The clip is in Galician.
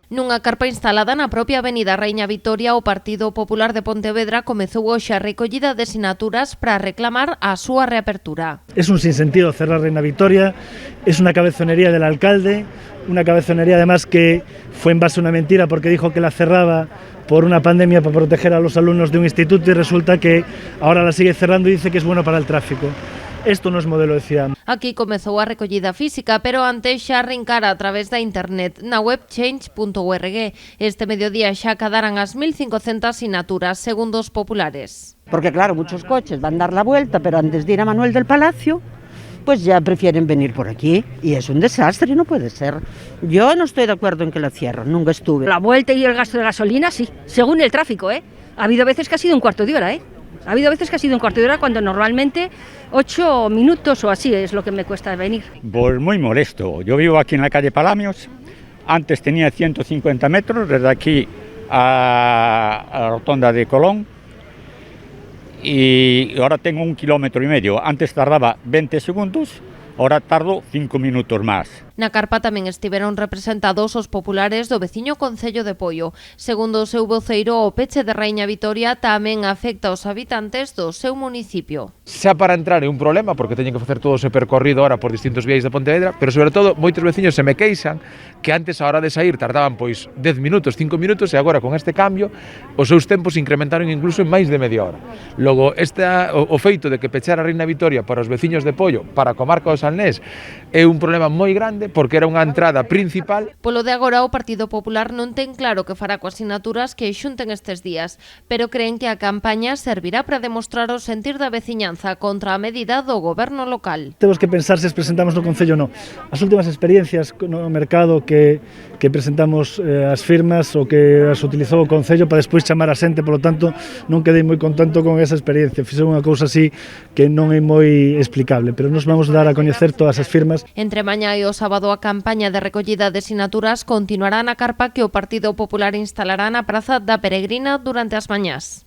Nunha carpa instalada na propia avenida Reina Vitoria, o Partido Popular de Pontevedra comezou hoxe a recollida de sinaturas para reclamar a súa reapertura. Es un sinsentido cerrar Reina Vitoria, es una cabezonería del alcalde, una cabezonería además que fue en base a una mentira porque dijo que la cerraba por una pandemia para proteger a los alumnos de un instituto y resulta que ahora la sigue cerrando y dice que es bueno para el tráfico. Isto non é modelo de cidade. Aquí comezou a recollida física, pero antes xa arrincara a través da internet na web change.org. Este mediodía xa quedaran as 1.500 sinaturas, segundo os populares. Porque claro, muchos coches van a dar la vuelta, pero antes de ir a Manuel del Palacio, pues ya prefieren venir por aquí. Y es un desastre, no puede ser. Yo no estoy de acuerdo en que la cierren, nunca estuve. La vuelta y el gasto de gasolina, sí, según el tráfico, ¿eh? Ha habido veces que ha sido un cuarto de hora, ¿eh? Ha habido veces que ha sido un cuarto de hora cuando normalmente 8 minutos o así es lo que me cuesta venir. Pues muy molesto. Yo vivo aquí en la calle Palamios. Antes tenía 150 metros desde aquí a la rotonda de Colón y ahora tengo 1,5 kilómetros. Antes tardaba 20 segundos, ahora tardo 5 minutos más. Na carpa tamén estiveron representados os populares do veciño concello de Poio. Segundo o seu voceiro, o peche de Reina Vitoria tamén afecta aos habitantes do seu municipio. Xa para entrar é un problema porque teñen que facer todo ese percorrido ahora por distintos viais de Pontevedra, pero sobre todo moitos veciños se me queixan que antes a hora de sair tardaban pois 10 minutos, 5 minutos e agora con este cambio os seus tempos incrementaron incluso en máis de media hora. Logo, o feito de que pechara a Reina Vitoria para os veciños de Poio, para a comarca do Salnés, é un problema moi grande porque era unha entrada principal. Polo de agora, o Partido Popular non ten claro que fará coas sinaturas que xunten estes días, pero creen que a campaña servirá para demostrar o sentir da veciñanza contra a medida do goberno local. Temos que pensar se presentamos no Concello ou non. As últimas experiencias no mercado que presentamos as firmas o que as utilizou o Concello para despois chamar a xente, polo tanto non quedei moi contento con esa experiencia. Fixeron unha cousa así que non é moi explicable, pero nos vamos dar a coñecer todas as firmas. Entre mañá e o sábado a campaña de recollida de sinaturas continuará na carpa que o Partido Popular instalará na Praza da Peregrina durante as mañás.